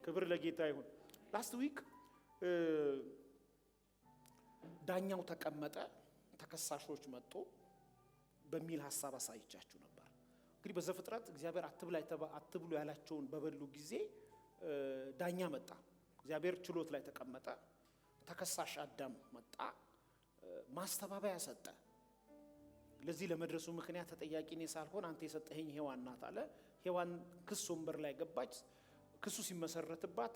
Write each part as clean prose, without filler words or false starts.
ክብር ለጌታ ይሁን። ላስት ዊክ ዳኛው ተቀመጠ፣ ተከሳሾች መጡ በሚል ሐሳብ አሳይቻችሁ ነበር። እንግዲህ በዘፍጥረት እግዚአብሔር አትብሉ ያላቸውን በበሉ ጊዜ ዳኛ መጣ። እግዚአብሔር ችሎት ላይ ተቀመጠ። ተከሳሽ አዳም መጣ፣ ማስተባበያ ሰጠ። ለዚህ ለመድረሱ ምክንያት ተጠያቂ እኔ ሳልሆን አንተ የሰጠኸኝ ሔዋን ናት አለ። ሔዋን ክስ ወንበር ላይ ገባች። ክሱ ሲመሰረትባት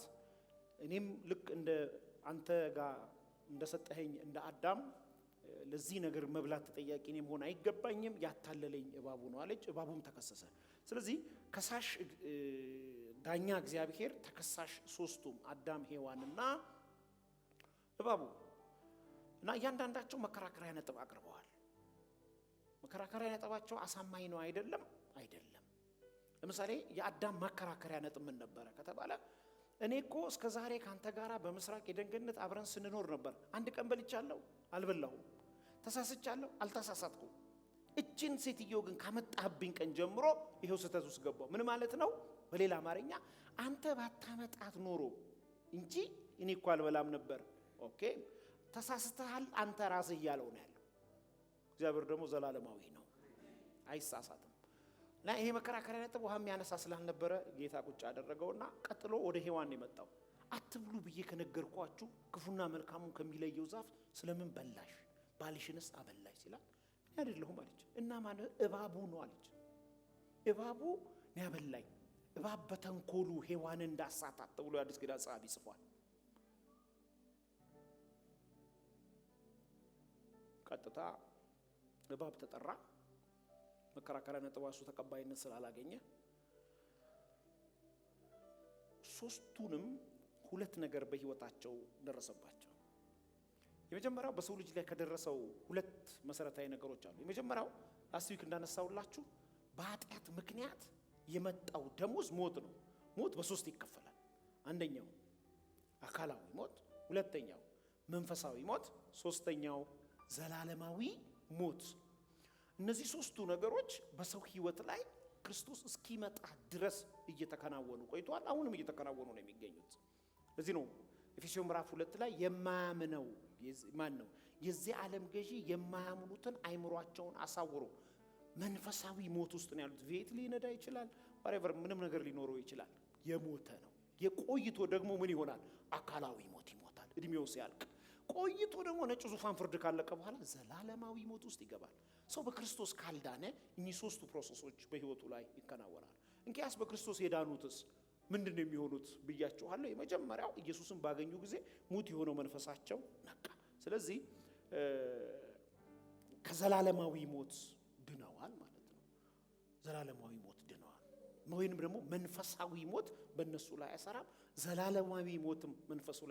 እኔም ልክ እንደ አንተ ጋር እንደሰጠኸኝ እንደ አዳም ለዚህ ነገር መብላት ተጠያቂ እኔም ሆነ አይገባኝም፣ ያታለለኝ እባቡ ነው አለች። እባቡም ተከሰሰ። ስለዚህ ከሳሽ ዳኛ እግዚአብሔር፣ ተከሳሽ ሶስቱም አዳም፣ ሔዋንና እባቡ እና እያንዳንዳቸው መከራከሪያ ነጥብ አቅርበዋል። መከራከሪያ ነጥባቸው አሳማኝ ነው አይደለም? ለምሳሌ የአዳም መከራከሪያ ነጥብ ምን ነበረ ከተባለ እኔ እኮ እስከ ዛሬ ካንተ ጋራ በምስራቅ የኤደን ገነት አብረን ስንኖር ነበር። አንድ ቀን በልቻለሁ? አልበላሁም። ተሳስቻለሁ? አልተሳሳትኩም። እችን ሴትዮ ግን ካመጣህብኝ ቀን ጀምሮ ይሄው ስህተት ውስጥ ገባሁ። ምን ማለት ነው? በሌላ አማርኛ አንተ ባታመጣት ኖሮ እንጂ እኔ እኮ አልበላም ነበር። ኦኬ ተሳስተሃል አንተ ራስህ እያለው ነው ያለው። እግዚአብሔር ደግሞ ዘላለማዊ ነው፣ አይሳሳትም። እና ይሄ መከራከሪያ ነጥብ ውሃም ያነሳ ስላልነበረ ጌታ ቁጭ አደረገውና ቀጥሎ ወደ ሔዋን የመጣው አትብሉ ብዬ ከነገርኳችሁ ክፉና መልካሙን ከሚለየው ዛፍ ስለምን በላሽ? ባልሽንስ አበላሽ ሲላት እኔ አይደለሁም አለች። እና ማለት እባቡ ነው አለች። እባቡ ነው ያበላኝ። እባብ በተንኮሉ ሔዋንን እንዳሳታት ተብሎ አዲስ ኪዳን ጸሐፊ ጽፏል። ቀጥታ እባብ ተጠራ። መከራከሪያ ነጥቡ እሱ ተቀባይነት ስላላገኘ ሶስቱንም ሁለት ነገር በህይወታቸው ደረሰባቸው። የመጀመሪያው በሰው ልጅ ላይ ከደረሰው ሁለት መሰረታዊ ነገሮች አሉ። የመጀመሪያው ላስት ዊክ እንዳነሳውላችሁ በኃጢአት ምክንያት የመጣው ደሞዝ ሞት ነው። ሞት በሶስት ይከፈላል። አንደኛው አካላዊ ሞት፣ ሁለተኛው መንፈሳዊ ሞት፣ ሶስተኛው ዘላለማዊ ሞት። እነዚህ ሶስቱ ነገሮች በሰው ህይወት ላይ ክርስቶስ እስኪመጣ ድረስ እየተከናወኑ ቆይተዋል። አሁንም እየተከናወኑ ነው የሚገኙት። ለዚህ ነው ኤፌሶን ምዕራፍ 2 ላይ የማያምነው ማን ነው? የዚህ ዓለም ገዢ የማያምኑትን አይምሯቸውን አሳውሮ መንፈሳዊ ሞት ውስጥ ነው ያሉት። ቤት ሊነዳ ይችላል፣ whatever ምንም ነገር ሊኖረው ይችላል። የሞተ ነው። የቆይቶ ደግሞ ምን ይሆናል? አካላዊ ሞት ይሞታል እድሜው ሲያልቅ። ቆይቶ ደግሞ ነጭ ዙፋን ፍርድ ካለቀ በኋላ ዘላለማዊ ሞት ውስጥ ይገባል። ሰው በክርስቶስ ካልዳነ እኚህ ሶስቱ ፕሮሰሶች በህይወቱ ላይ ይከናወናሉ። እንኪያስ በክርስቶስ የዳኑትስ ምንድነው የሚሆኑት ብያችኋለሁ። የመጀመሪያው ኢየሱስን ባገኙ ጊዜ ሙት የሆነው መንፈሳቸው ነቃ። ስለዚህ ከዘላለማዊ ሞት ድነዋል ማለት ነው። ዘላለማዊ ሞት ድነዋል። ወይንም ደግሞ መንፈሳዊ ሞት በእነሱ ላይ አይሰራም። ዘላለማዊ ሞትም መንፈሳቸው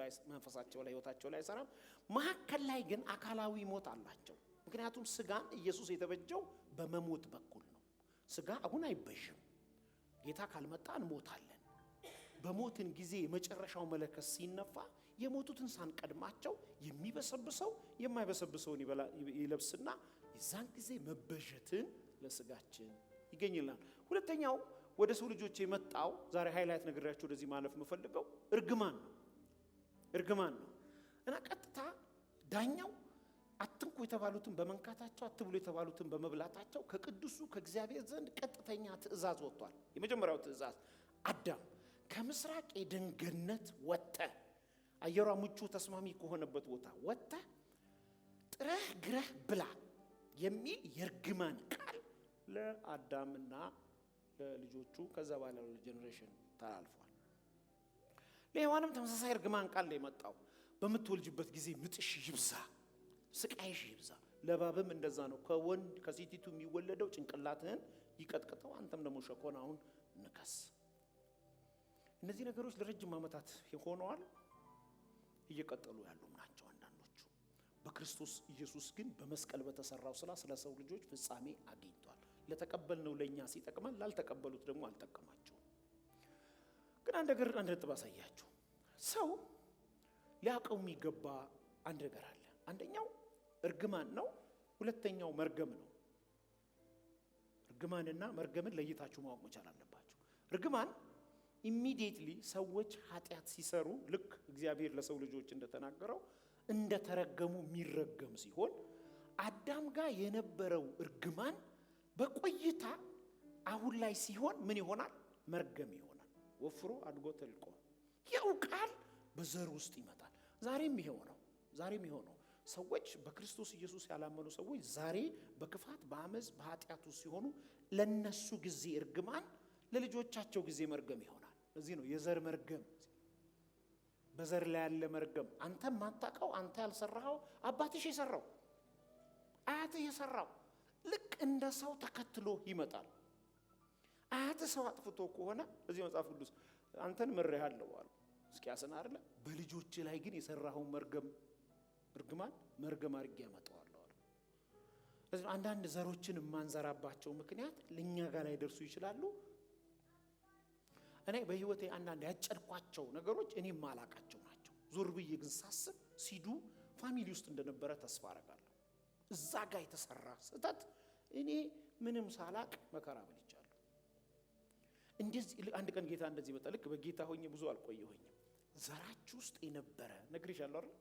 ላይ ህይወታቸው ላይ አይሰራም። መካከል ላይ ግን አካላዊ ሞት አላቸው። ምክንያቱም ስጋን ኢየሱስ የተበጀው በመሞት በኩል ነው። ስጋ አሁን አይበዥም። ጌታ ካልመጣ እንሞታለን። በሞትን ጊዜ የመጨረሻው መለከት ሲነፋ የሞቱትን ሳንቀድማቸው የሚበሰብሰው የማይበሰብሰውን ይለብስና የዛን ጊዜ መበጀትን ለስጋችን ይገኝልናል። ሁለተኛው ወደ ሰው ልጆች የመጣው ዛሬ ሃይላይት ነግሬያችሁ ወደዚህ ማለፍ የምፈልገው እርግማን ነው እና ቀጥታ ዳኛው አትንኩ የተባሉትን በመንካታቸው አትብሉ የተባሉትን በመብላታቸው ከቅዱሱ ከእግዚአብሔር ዘንድ ቀጥተኛ ትእዛዝ ወጥቷል። የመጀመሪያው ትእዛዝ አዳም ከምስራቅ ኤደን ገነት ወጥተህ አየሯ ምቹ ተስማሚ ከሆነበት ቦታ ወጥተህ ጥረህ ግረህ ብላ የሚል የእርግማን ቃል ለአዳምና ለልጆቹ ከዛ ባለ ጀነሬሽን ተላልፏል። ለሔዋንም ተመሳሳይ እርግማን ቃል ላይ መጣው። በምትወልጅበት ጊዜ ምጥሽ ይብዛ፣ ስቃይሽ ይብዛ። ለባብም እንደዛ ነው። ከወንድ ከሴቲቱ የሚወለደው ጭንቅላትህን ይቀጥቅጠው፣ አንተም ደግሞ ሸኮናውን ንከስ። እነዚህ ነገሮች ለረጅም ዓመታት ሆነዋል፣ እየቀጠሉ ያሉም ናቸው አንዳንዶቹ። በክርስቶስ ኢየሱስ ግን በመስቀል በተሰራው ስራ ስለ ሰው ልጆች ፍጻሜ አግኝቷል። ለተቀበልነው ለኛ ሲጠቅማል፣ ላልተቀበሉት ደግሞ አልጠቀማቸውም። ግን አንድ ነጥብ አሳያችሁ። ሰው ሊያውቀው የሚገባ አንድ ነገር አለ። አንደኛው እርግማን ነው፣ ሁለተኛው መርገም ነው። እርግማንና መርገምን ለይታችሁ ማወቅ መቻል አለባችሁ። እርግማን ኢሚዲየትሊ ሰዎች ኃጢአት ሲሰሩ ልክ እግዚአብሔር ለሰው ልጆች እንደተናገረው እንደተረገሙ የሚረገም ሲሆን አዳም ጋር የነበረው እርግማን በቆይታ አሁን ላይ ሲሆን ምን ይሆናል? መርገም ይሆናል። ወፍሮ አድጎ ተልቆ ያው ቃል በዘር ውስጥ ይመጣል። ዛሬም ይሄው ነው። ሰዎች በክርስቶስ ኢየሱስ ያላመኑ ሰዎች ዛሬ በክፋት በአመጽ በኃጢአቱ ሲሆኑ ለነሱ ጊዜ እርግማን ለልጆቻቸው ጊዜ መርገም ይሆናል። ለዚህ ነው የዘር መርገም፣ በዘር ላይ ያለ መርገም። አንተ ማታውቀው አንተ ያልሰራኸው አባትሽ የሰራው አያትህ የሰራው ልክ እንደ ሰው ተከትሎ ይመጣል። አያትህ ሰው አጥፍቶ ከሆነ እዚህ መጽሐፍ ቅዱስ አንተን ምሬሃለሁ አሉ ሕዝቅያስን አይደለ? በልጆች ላይ ግን የሰራኸው እርግማን መርገም አድርጌ ያመጣዋለሁ አሉ። ስለዚህ አንዳንድ ዘሮችን የማንዘራባቸው ምክንያት ለኛ ጋር ላይ ደርሱ ይችላሉ። እኔ በህይወቴ አንዳንድ ያጨድኳቸው ነገሮች እኔ ማላቃቸው ናቸው። ዞር ብዬ ግን ሳስብ ሲዱ ፋሚሊ ውስጥ እንደነበረ ተስፋ አደርጋለሁ። እዛ ጋር የተሰራ ስህተት እኔ ምንም ሳላቅ መከራ በልቻለሁ። እንደዚህ አንድ ቀን ጌታ እንደዚህ መጣ። ልክ በጌታ ሆኜ ብዙ አልቆየሁኝም። ዘራችሁ ውስጥ የነበረ ነግሬሻለሁ አይደል?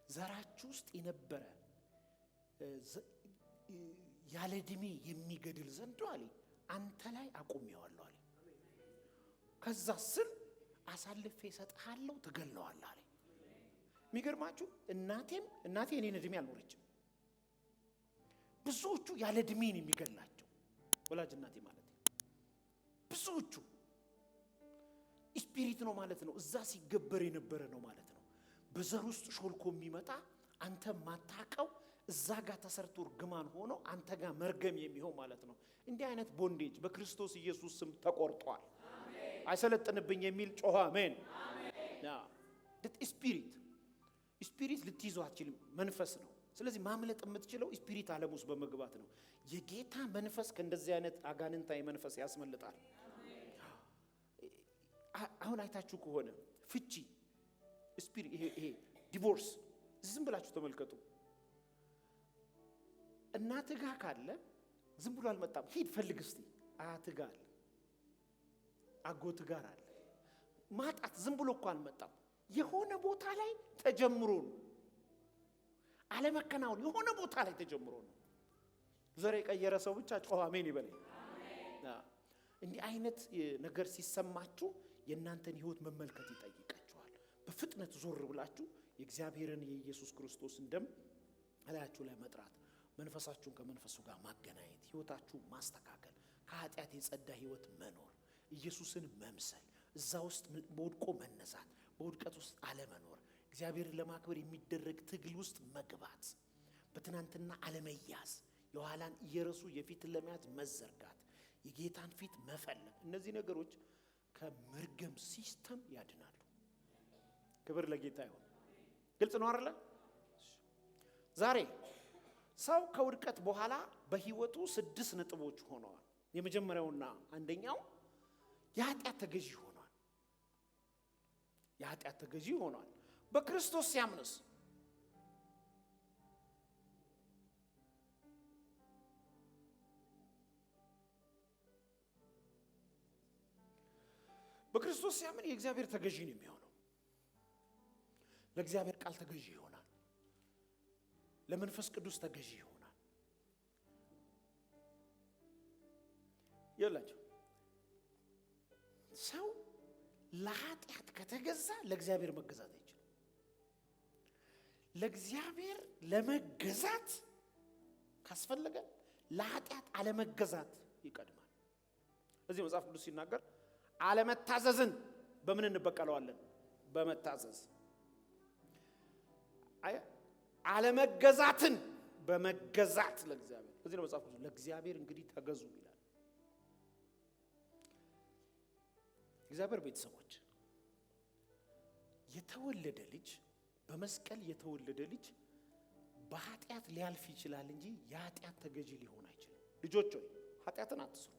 ዘራችሁ ውስጥ የነበረ ያለ ዕድሜ የሚገድል ዘንዶ አለ አንተ ላይ አቁሜዋለሁ አለ። ከዛ ስል አሳልፌ እሰጥሃለሁ ትገለዋለህ አለ። የሚገርማችሁ እናቴ እኔን ዕድሜ አልኖረችም። ብዙዎቹ ያለ ዕድሜ ነው የሚገላቸው ወላጅ እናቴ ማለት ነው። ብዙዎቹ ስፒሪት ነው ማለት ነው። እዛ ሲገበር የነበረ ነው ማለት ነው። በዘር ውስጥ ሾልኮ የሚመጣ አንተ ማታቀው እዛ ጋር ተሰርቶ እርግማን ሆኖ አንተ ጋር መርገም የሚሆን ማለት ነው። እንዲህ አይነት ቦንዴጅ በክርስቶስ ኢየሱስ ስም ተቆርጧል። አሜን። አይሰለጥንብኝ የሚል ጮኸ አሜን። ያ ስፒሪት ልትይዘው አትችልም። መንፈስ ነው። ስለዚህ ማምለጥ የምትችለው ስፒሪት ዓለም ውስጥ በመግባት ነው። የጌታ መንፈስ ከእንደዚህ አይነት አጋንንታዊ መንፈስ ያስመልጣል። አሁን አይታችሁ ከሆነ ፍቺ ስፒሪት ይሄ ዲቮርስ ዝም ብላችሁ ተመልከቱ። እናትህ ጋር ካለ ዝም ብሎ አልመጣም። ሂድ ፈልግ እስቲ። አያትህ ጋር አለ፣ አጎትህ ጋር አለ። ማጣት ዝም ብሎ እኮ አልመጣም። የሆነ ቦታ ላይ ተጀምሮ ነው። አለመከናወን የሆነ ቦታ ላይ ተጀምሮ ነው። ዘር የቀየረ ሰው ብቻ ጮኸ አሜን ይበለኝ። እንዲህ አይነት ነገር ሲሰማችሁ የእናንተን ህይወት መመልከት ይጠይቃችኋል። በፍጥነት ዞር ብላችሁ የእግዚአብሔርን የኢየሱስ ክርስቶስን ደም አላያችሁ ላይ መጥራት፣ መንፈሳችሁን ከመንፈሱ ጋር ማገናኘት፣ ህይወታችሁን ማስተካከል፣ ከኃጢአት የጸዳ ህይወት መኖር፣ ኢየሱስን መምሰል፣ እዛ ውስጥ ወድቆ መነሳት፣ በውድቀት ውስጥ አለመኖር፣ እግዚአብሔርን ለማክበር የሚደረግ ትግል ውስጥ መግባት፣ በትናንትና አለመያዝ፣ የኋላን እየረሱ የፊትን ለመያዝ መዘርጋት፣ የጌታን ፊት መፈለግ። እነዚህ ነገሮች ከመርገም ሲስተም ያድናሉ። ክብር ለጌታ ይሁን። ግልጽ ነው አይደል? ዛሬ ሰው ከውድቀት በኋላ በህይወቱ 6 ነጥቦች ሆነዋል። የመጀመሪያውና አንደኛው የኃጢአት ተገዢ ሆኗል። የኃጢአት ተገዢ ሆኗል። በክርስቶስ ሲያምንስ በክርስቶስ ሲያምን የእግዚአብሔር ተገዢ ነው የሚሆነው። ለእግዚአብሔር ቃል ተገዢ ይሆናል። ለመንፈስ ቅዱስ ተገዢ ይሆናል። ይላችሁ ሰው ለኃጢአት ከተገዛ ለእግዚአብሔር መገዛት አይችልም። ለእግዚአብሔር ለመገዛት ካስፈለገ ለኃጢአት አለመገዛት ይቀድማል። እዚህ መጽሐፍ ቅዱስ ሲናገር አለመታዘዝን በምን እንበቀለዋለን? በመታዘዝ። አለመገዛትን በመገዛት ለእግዚአብሔር። እዚህ ነው መጽሐፍ ቅዱስ ለእግዚአብሔር እንግዲህ ተገዙ ይላል። እግዚአብሔር ቤተሰቦች የተወለደ ልጅ በመስቀል የተወለደ ልጅ በኃጢአት ሊያልፍ ይችላል እንጂ የኃጢአት ተገዢ ሊሆን አይችልም። ልጆች ሆይ ኃጢአትን አትስሩ።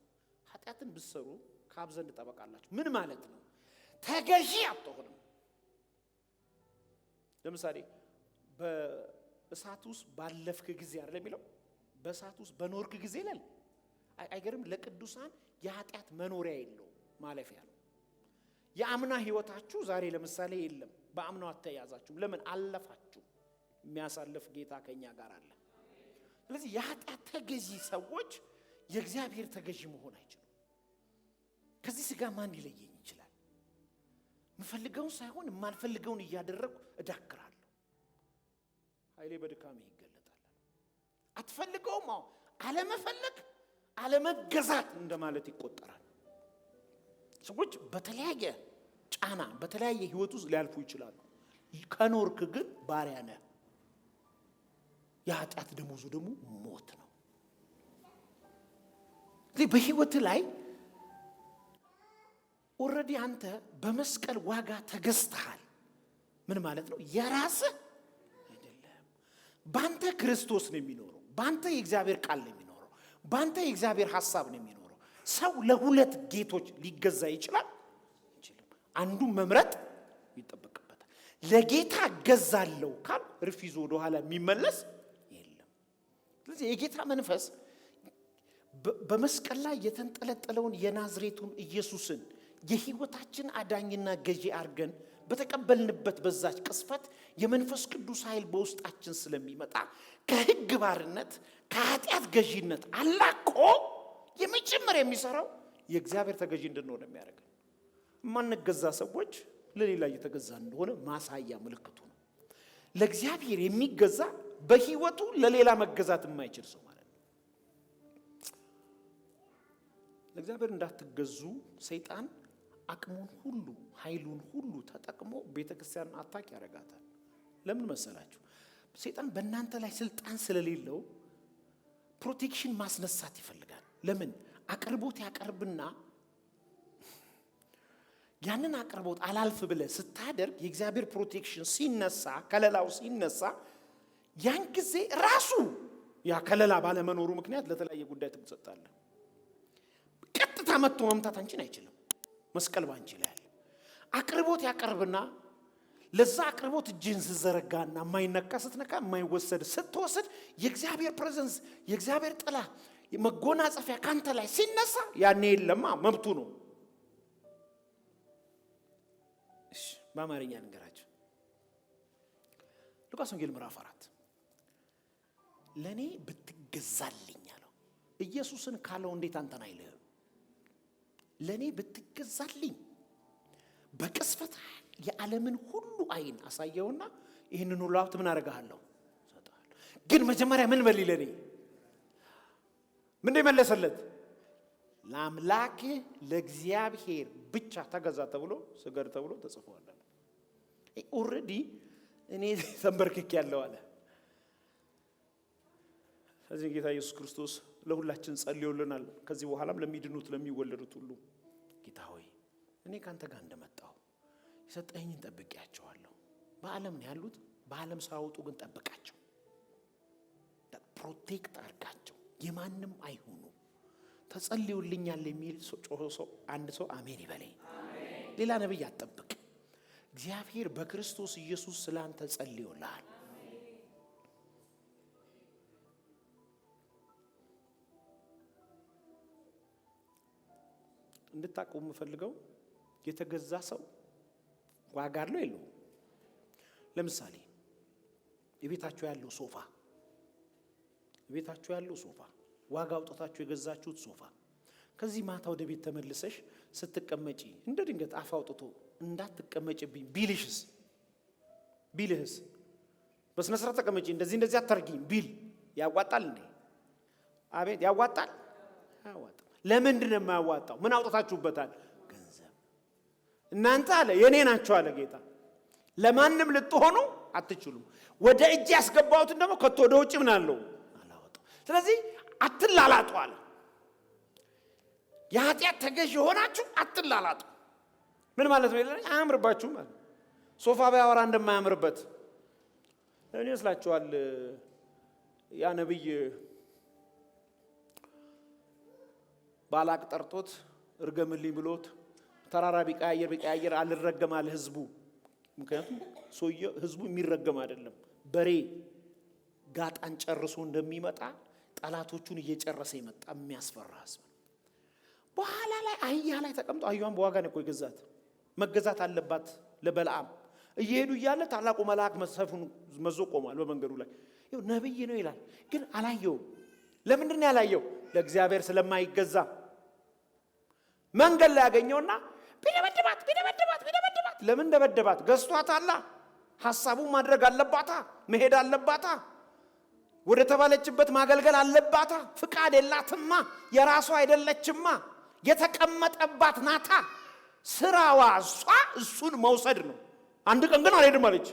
ኃጢአትን ብትሰሩ ከአብ ዘንድ ጠበቃላችሁ። ምን ማለት ነው? ተገዢ አትሆንም። ለምሳሌ በእሳት ውስጥ ባለፍክ ጊዜ አይደል የሚለው? በእሳት ውስጥ በኖርክ ጊዜ ይላል። አይገርም? ለቅዱሳን የኃጢአት መኖሪያ የለው ማለፊያ ነው። የአምና ህይወታችሁ ዛሬ ለምሳሌ የለም። በአምናው አትያዛችሁም። ለምን አለፋችሁ? የሚያሳልፍ ጌታ ከኛ ጋር አለ። ስለዚህ የኃጢአት ተገዢ ሰዎች የእግዚአብሔር ተገዢ መሆን አይችሉም። ከዚህ ስጋ ማን ሊለየኝ ይችላል? የምፈልገውን ሳይሆን የማልፈልገውን እያደረግኩ እዳክራለሁ። ኃይሌ በድካሜ ይገለጣል። አትፈልገውም። አለመፈለግ አለመገዛት እንደማለት ይቆጠራል። ሰዎች በተለያየ ጫና በተለያየ ህይወት ውስጥ ሊያልፉ ይችላሉ። ከኖርክ ግን ባሪያ ነህ። የኃጢአት ደሞዙ ደግሞ ሞት ነው። ስለዚህ በህይወት ላይ ኦልሬዲ አንተ በመስቀል ዋጋ ተገዝተሃል። ምን ማለት ነው? የራስህ አይደለም። ባንተ ክርስቶስ ነው የሚኖረው። ባንተ የእግዚአብሔር ቃል ነው የሚኖረው። ባንተ የእግዚአብሔር ሐሳብ ነው የሚኖረው። ሰው ለሁለት ጌቶች ሊገዛ ይችላል? አይችልም። አንዱን መምረጥ ይጠበቅበታል። ለጌታ እገዛለሁ ካል ርፊዞ ወደ ኋላ የሚመለስ የለም። ስለዚህ የጌታ መንፈስ በመስቀል ላይ የተንጠለጠለውን የናዝሬቱን ኢየሱስን የህይወታችን አዳኝና ገዢ አድርገን በተቀበልንበት በዛች ቅስፈት የመንፈስ ቅዱስ ኃይል በውስጣችን ስለሚመጣ ከህግ ባርነት ከኃጢአት ገዢነት አላቆ የመጀመሪያ የሚሰራው የእግዚአብሔር ተገዢ እንድንሆን የሚያደርገን። ማንገዛ ሰዎች ለሌላ እየተገዛ እንደሆነ ማሳያ ምልክቱ ነው። ለእግዚአብሔር የሚገዛ በህይወቱ ለሌላ መገዛት የማይችል ሰው ማለት ነው። ለእግዚአብሔር እንዳትገዙ ሰይጣን አቅሙን ሁሉ ኃይሉን ሁሉ ተጠቅሞ ቤተክርስቲያን አታክ ያደርጋታል። ለምን መሰላችሁ? ሰይጣን በእናንተ ላይ ስልጣን ስለሌለው ፕሮቴክሽን ማስነሳት ይፈልጋል። ለምን? አቅርቦት ያቀርብና ያንን አቅርቦት አላልፍ ብለህ ስታደርግ የእግዚአብሔር ፕሮቴክሽን ሲነሳ ከለላው ሲነሳ ያን ጊዜ ራሱ ያ ከለላ ባለመኖሩ ምክንያት ለተለያየ ጉዳይ ትሰጣለህ። ቀጥታ መጥቶ መምታት አንቺን አይችልም። መስቀል ባንቺ ላይ አለ። አቅርቦት ያቀርብና ለዛ አቅርቦት እጅን ዘረጋና የማይነካ ስትነካ የማይወሰድ ስትወስድ የእግዚአብሔር ፕሬዘንስ የእግዚአብሔር ጥላ መጎናጸፊያ ካንተ ላይ ሲነሳ ያኔ የለማ መብቱ ነው። እሺ በአማርኛ ንገራችሁ። ሉቃስ ወንጌል ምዕራፍ 4 ለኔ ብትገዛልኝ አለው። ኢየሱስን ካለው እንዴት አንተን አይልህም? ለኔ ብትገዛልኝ በቅስፈት የዓለምን ሁሉ አይን አሳየውና ይህንን ሁሉ ሀብት ምን አደርግሃለሁ? ሰጥሃለሁ። ግን መጀመሪያ ምን በል ለኔ ምን እንደመለሰለት ለአምላክ ለእግዚአብሔር ብቻ ተገዛ ተብሎ ስገድ ተብሎ ተጽፏል። ኦሬዲ እኔ ተንበርክክ ያለው አለ። ስለዚህ ጌታ ኢየሱስ ክርስቶስ ለሁላችን ጸልዮልናል። ከዚህ በኋላም ለሚድኑት ለሚወለዱት ሁሉ ጌታ ሆይ እኔ ካንተ ጋር እንደመጣው የሰጠኝን ጠብቂያቸዋለሁ። በዓለም ነው ያሉት። በዓለም ሳይወጡ ግን ጠብቃቸው፣ ፕሮቴክት አድርጋቸው፣ የማንም አይሆኑ። ተጸልዮልኛል የሚል ሰው አንድ ሰው አሜን ይበለኝ። ሌላ ነብይ አትጠብቅ። እግዚአብሔር በክርስቶስ ኢየሱስ ስላንተ ጸልዮልሃል። እንድታውቁ የምፈልገው የተገዛ ሰው ዋጋ አለው የለውም? ለምሳሌ የቤታችሁ ያለው ሶፋ ዋጋ አውጥታችሁ የገዛችሁት ሶፋ ከዚህ ማታ ወደ ቤት ተመልሰሽ ስትቀመጪ እንደ ድንገት አፍ አውጥቶ እንዳትቀመጪብኝ ቢልህስ በስነ ስርዓት ተቀመጪ እንደዚህ አታርጊኝ ቢል ያዋጣል እንዴ? አቤት ያዋጣል? ያዋጣል። ለምንድን ነው የማያዋጣው? ምን አውጥታችሁበታል? ገንዘብ። እናንተ አለ የኔ ናችሁ አለ ጌታ። ለማንም ልትሆኑ አትችሉም። ወደ እጅ ያስገባሁትን ደግሞ ከቶ ወደ ውጭ ምን አለው አላወጣው። ስለዚህ አትላላጡ አለ። የኃጢአት ተገዥ ሆናችሁ አትላላጡ። ምን ማለት ነው? ይላል አያምርባችሁም ማለት ሶፋ ባያወራ እንደማያምርበት እኔ እስላችኋል። ያ ነብይ ባላቅ ጠርቶት እርገምልኝ ብሎት ተራራ ቢቀያየር አልረገም አለ ህዝቡ። ምክንያቱም ህዝቡ የሚረገም አይደለም። በሬ ጋጣን ጨርሶ እንደሚመጣ ጠላቶቹን እየጨረሰ ይመጣ የሚያስፈራ ህዝብ። በኋላ ላይ አህያ ላይ ተቀምጦ አህያዋን በዋጋ ነው እኮ የገዛት። መገዛት አለባት ለበለዓም። እየሄዱ እያለ ታላቁ መልአክ ሰይፉን መዞ ቆሟል በመንገዱ ላይ። ይኸው ነብይ ነው ይላል፣ ግን አላየውም። ለምንድን ነው ያላየው? ለእግዚአብሔር ስለማይገዛ። መንገድ ላይ ያገኘውና ቢደበድባት ለምን ደበደባት? ገዝቷታላ። ሐሳቡን ማድረግ አለባታ፣ መሄድ አለባታ፣ ወደ ተባለችበት ማገልገል አለባታ። ፍቃድ የላትማ፣ የራሷ አይደለችማ፣ የተቀመጠባት ናታ። ስራዋ እሷ እሱን መውሰድ ነው። አንድ ቀን ግን አልሄድም አለች።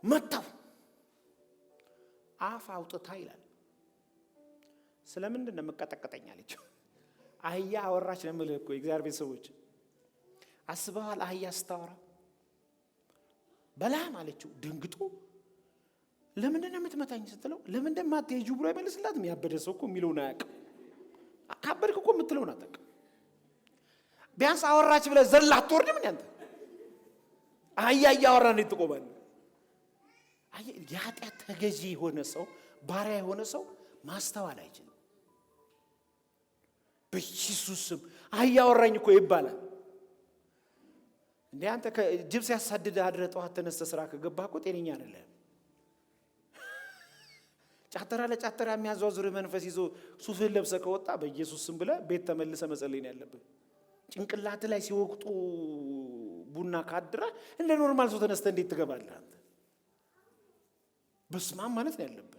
መጣው አፍ አውጥታ ይላል። ስለምንድን ነው መቀጠቀጠኝ አለች። አህያ አወራች ነው የምልህ እኮ የእግዚአብሔር ቤተሰቦች። አስበዋል? አህያ ስታወራ በላም አለችው። ድንግጦ ለምንድን ነው የምትመታኝ ስትለው ለምንድን ማትሄጂው ብሎ አይመልስላትም። ያበደ ሰው እኮ የሚለውን አያውቅም። ካበድክ እኮ የምትለውን አታውቅም። ቢያንስ አወራች ብለህ ዘላ አትወርድም እንዴ አንተ? አህያ እያወራ ነው ትቆማለህ። የኃጢአት ተገዢ የሆነ ሰው፣ ባሪያ የሆነ ሰው ማስተዋል አይችልም። በኢየሱስ ስም አህያ አወራኝ እኮ ይባላል እንዴ? አንተ ጅብ ሲያሳድድ አድረህ ጠዋት ተነስተህ ስራ ከገባህ እኮ ጤነኛ አይደለም። ጫተራ ለጫተራ የሚያዟዙር መንፈስ ይዞ ሱፍህን ለብሰህ ከወጣ በኢየሱስ ስም ብለህ ቤት ተመልሰህ መጸለይ ነው ያለብህ። ጭንቅላት ላይ ሲወቅጡ ቡና ካድራ እንደ ኖርማል ሰው ተነስተህ እንዴት ትገባለህ አንተ? በስማም ማለት ነው ያለብህ።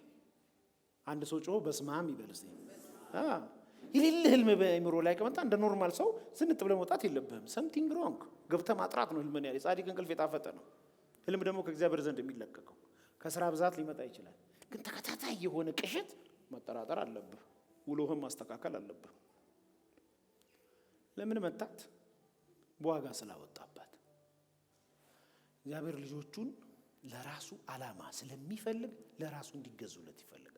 አንድ ሰው ጮህ በስማም ይበልስ። የሌለ ህልም በአእምሮ ላይ ከመጣ እንደ ኖርማል ሰው ዝንጥ ብለህ መውጣት የለብህም። ሰምቲንግ ሮንግ ገብተህ ማጥራት ነው ህልምን ያለ። ጻድቅ እንቅልፍ የጣፈጠ ነው። ህልም ደግሞ ከእግዚአብሔር ዘንድ የሚለቀቀው ከስራ ብዛት ሊመጣ ይችላል። ግን ተከታታይ የሆነ ቅሽት መጠራጠር አለብህ። ውሎህን ማስተካከል አለብህ። ለምን መጣት? በዋጋ ስላወጣባት። እግዚአብሔር ልጆቹን ለራሱ ዓላማ ስለሚፈልግ ለራሱ እንዲገዙለት ይፈልጋል።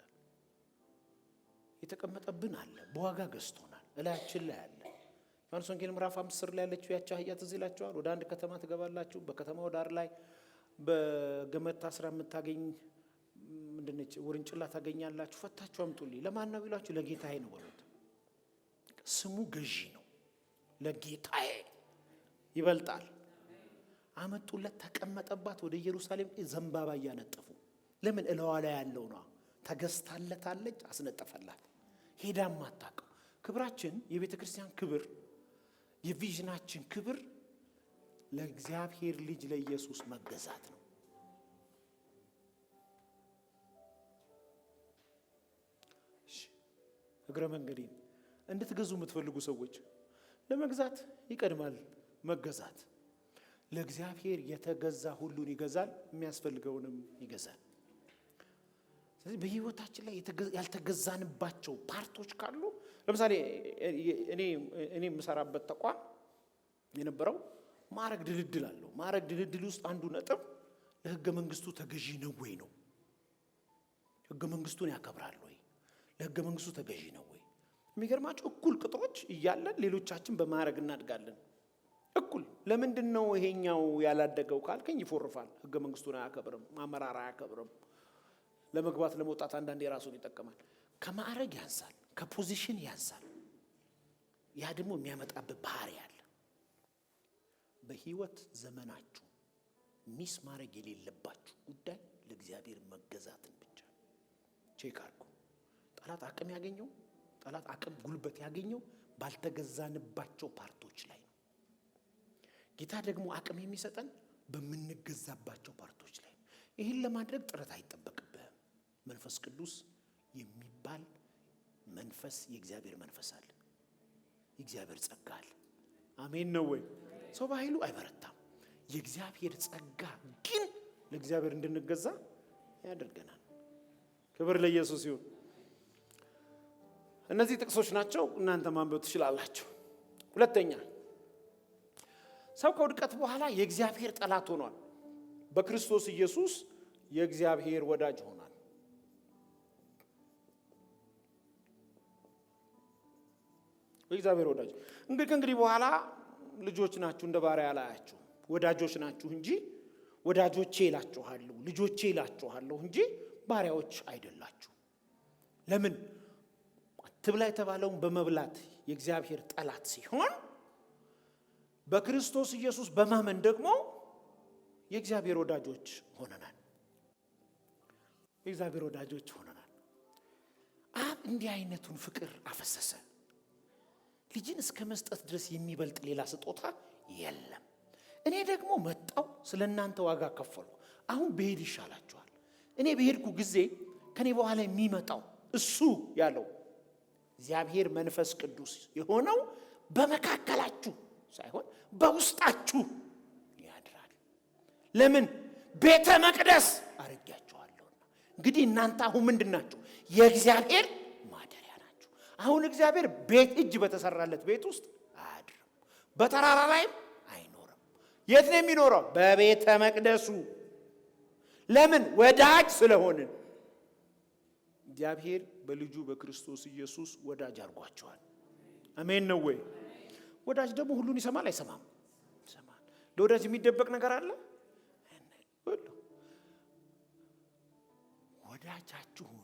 የተቀመጠብን አለ፣ በዋጋ ገዝቶናል። እላያችን ላይ አለ። ዮሐንስ ወንጌል ምዕራፍ 5 ላይ ያለችው ያቺ አህያ ትዝ ይላችኋል። ወደ አንድ ከተማ ትገባላችሁ። በከተማው ዳር ላይ በገመድ ታስራ የምታገኝ ምንድነች ውርንጭላ ታገኛላችሁ። ፈታችሁ አምጡልኝ። ለማን ነው ቢሏችሁ ለጌታዬ ነው በሉት። ስሙ ገዢ ነው። ለጌታዬ ይበልጣል። አመጡለት፣ ተቀመጠባት። ወደ ኢየሩሳሌም ዘንባባ እያነጠፉ ለምን? እለዋ ላይ ያለው ነው። ተገዝታለታለች፣ አስነጠፈላት። ሄዳም አታውቅም። ክብራችን፣ የቤተ ክርስቲያን ክብር፣ የቪዥናችን ክብር ለእግዚአብሔር ልጅ ለኢየሱስ መገዛት ነው። እግረ መንገዴን እንድትገዙ የምትፈልጉ ሰዎች ለመግዛት ይቀድማል መገዛት። ለእግዚአብሔር የተገዛ ሁሉን ይገዛል፣ የሚያስፈልገውንም ይገዛል። ስለዚህ በህይወታችን ላይ ያልተገዛንባቸው ፓርቶች ካሉ፣ ለምሳሌ እኔ የምሰራበት ተቋም የነበረው ማዕረግ ድልድል አለው። ማዕረግ ድልድል ውስጥ አንዱ ነጥብ ለህገ መንግስቱ ተገዢ ነው ወይ ነው። ህገ መንግስቱን ያከብራል ወይ? ለህገ መንግስቱ ተገዢ ነው ወይ? የሚገርማችሁ እኩል ቅጥሮች እያለን ሌሎቻችን በማዕረግ እናድጋለን። እኩል። ለምንድን ነው ይሄኛው ያላደገው ካልከኝ፣ ይፎርፋል፣ ህገ መንግስቱን አያከብርም፣ አመራር አያከብርም። ለመግባት ለመውጣት አንዳንዴ ራሱን ይጠቀማል። ከማዕረግ ያንሳል፣ ከፖዚሽን ያንሳል። ያ ደግሞ የሚያመጣበት ባህሪ አለ። በህይወት ዘመናችሁ ሚስ ማድረግ የሌለባችሁ ጉዳይ ለእግዚአብሔር መገዛትን ብቻ ቼክ አድርጉ። ጠላት አቅም ያገኘው ጉልበት ያገኘው ባልተገዛንባቸው ፓርቶች ላይ ነው። ጌታ ደግሞ አቅም የሚሰጠን በምንገዛባቸው ፓርቶች ላይ ነው። ይህን ለማድረግ ጥረት አይጠበቅብህም። መንፈስ ቅዱስ የሚባል መንፈስ፣ የእግዚአብሔር መንፈስ አለ፣ የእግዚአብሔር ጸጋ አለ። አሜን ነው ወይ? ሰው በኃይሉ አይበረታም። የእግዚአብሔር ጸጋ ግን ለእግዚአብሔር እንድንገዛ ያደርገናል። ክብር ለኢየሱስ ይሁን። እነዚህ ጥቅሶች ናቸው፣ እናንተ ማንበብ ትችላላችሁ። ሁለተኛ፣ ሰው ከውድቀት በኋላ የእግዚአብሔር ጠላት ሆኗል። በክርስቶስ ኢየሱስ የእግዚአብሔር ወዳጅ ሆኗል። የእግዚአብሔር ወዳጅ ከእንግዲህ በኋላ ልጆች ናችሁ፣ እንደ ባሪያ አላያችሁ፣ ወዳጆች ናችሁ እንጂ ወዳጆቼ እላችኋለሁ፣ ልጆቼ እላችኋለሁ እንጂ ባሪያዎች አይደላችሁ። ለምን? አትብላ የተባለውን በመብላት የእግዚአብሔር ጠላት ሲሆን፣ በክርስቶስ ኢየሱስ በማመን ደግሞ የእግዚአብሔር ወዳጆች ሆነናል። የእግዚአብሔር ወዳጆች ሆነናል። አብ እንዲህ አይነቱን ፍቅር አፈሰሰ። ልጅን እስከ መስጠት ድረስ የሚበልጥ ሌላ ስጦታ የለም። እኔ ደግሞ መጣው ስለናንተ ዋጋ ከፈልኩ። አሁን ብሄድ ይሻላችኋል። እኔ በሄድኩ ጊዜ ከኔ በኋላ የሚመጣው እሱ ያለው እግዚአብሔር መንፈስ ቅዱስ የሆነው በመካከላችሁ ሳይሆን በውስጣችሁ ያድራል። ለምን? ቤተ መቅደስ አረጋችኋለሁ። እንግዲህ እናንተ አሁን ምንድናችሁ? የእግዚአብሔር ማደሪያ ናችሁ። አሁን እግዚአብሔር ቤት እጅ በተሰራለት ቤት ውስጥ አያድርም። በተራራ ላይም አይኖርም። የት ነው የሚኖረው? በቤተ መቅደሱ። ለምን? ወዳጅ ስለሆንን። እግዚአብሔር በልጁ በክርስቶስ ኢየሱስ ወዳጅ አድርጓቸዋል። አሜን ነው ወይ? ወዳጅ ደግሞ ሁሉን ይሰማል አይሰማም? ይሰማል። ለወዳጅ የሚደበቅ ነገር አለ? ወዳጃችሁን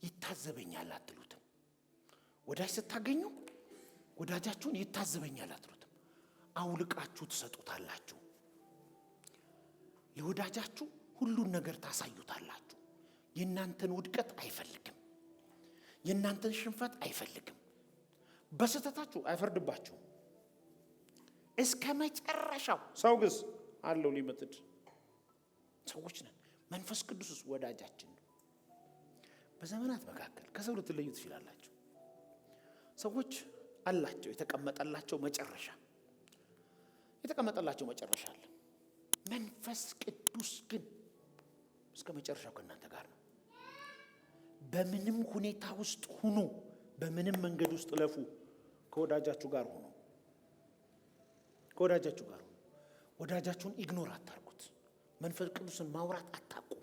ይታዘበኛል አትሉትም? ወዳጅ ስታገኙ ወዳጃችሁን ይታዘበኛል አትሉትም? አውልቃችሁ ትሰጡታላችሁ። ለወዳጃችሁ ሁሉን ነገር ታሳዩታላችሁ። የእናንተን ውድቀት አይፈልግም። የእናንተን ሽንፈት አይፈልግም። በስተታችሁ አይፈርድባችሁም እስከ መጨረሻው። ሰው ግስ አለው ሊመጥድ ሰዎች ነን። መንፈስ ቅዱስ ወዳጃችን ነው። በዘመናት መካከል ከሰው ልትለዩ ትችላላችሁ። ሰዎች አላቸው የተቀመጠላቸው መጨረሻ አለ። መንፈስ ቅዱስ ግን እስከ መጨረሻው ከእናንተ ጋር ነው። በምንም ሁኔታ ውስጥ ሁኑ፣ በምንም መንገድ ውስጥ ለፉ፣ ከወዳጃችሁ ጋር ሁኑ። ከወዳጃችሁ ጋር ሁኑ። ወዳጃችሁን ኢግኖር አታርጉት። መንፈስ ቅዱስን ማውራት አታቁሙ።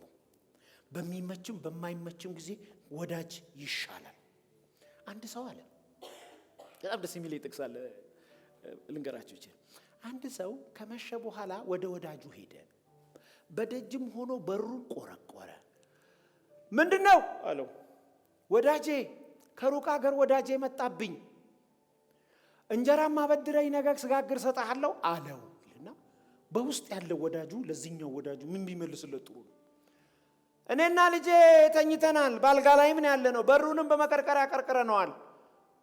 በሚመችም በማይመችም ጊዜ ወዳጅ ይሻላል። አንድ ሰው አለ፣ በጣም ደስ የሚል ይጥቅሳል፣ ልንገራችሁ ይችላል። አንድ ሰው ከመሸ በኋላ ወደ ወዳጁ ሄደ። በደጅም ሆኖ በሩን ቆረቆረ። ምንድነው አለው? ወዳጄ ከሩቅ ሀገር ወዳጄ መጣብኝ፣ እንጀራም አበድረኝ ነገ ስጋግር ሰጣለሁ አለው ይልና በውስጥ ያለው ወዳጁ ለዚህኛው ወዳጁ ምን ቢመልስለት ጥሩ ነው? እኔና ልጄ ተኝተናል፣ ባልጋ ላይ ምን ያለ ነው፣ በሩንም በመቀርቀሪያ ቀርቅረነዋል፣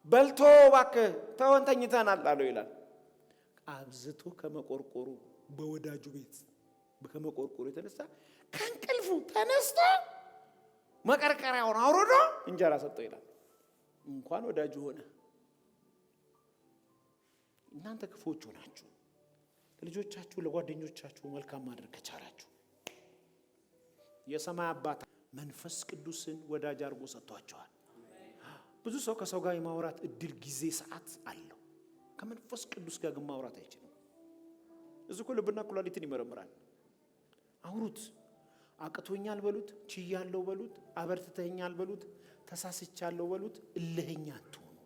በልቶ እባክህ ተወን ተኝተናል አለው ይላል። አብዝቶ ከመቆርቆሩ በወዳጁ ቤት ከመቆርቆሩ የተነሳ ከእንቅልፉ ተነስቶ መቀርቀሪያውን አውርዶ እንጀራ ሰጠው ይላል። እንኳን ወዳጁ ሆነ። እናንተ ክፉዎች ሆናችሁ ለልጆቻችሁ ለጓደኞቻችሁ መልካም ማድረግ ከቻላችሁ የሰማይ አባት መንፈስ ቅዱስን ወዳጅ አድርጎ ሰጥቷቸዋል። ብዙ ሰው ከሰው ጋር የማውራት እድል ጊዜ ሰዓት አለው። ከመንፈስ ቅዱስ ጋር ግን ማውራት አይችልም። እዚህ እኮ ልብና ኩላሊትን ይመረምራል። አውሩት። አቅቶኛል በሉት፣ ችያለሁ በሉት፣ አበርትተኛል በሉት፣ ተሳስቻለሁ በሉት። እልህኛ አትሁኑ።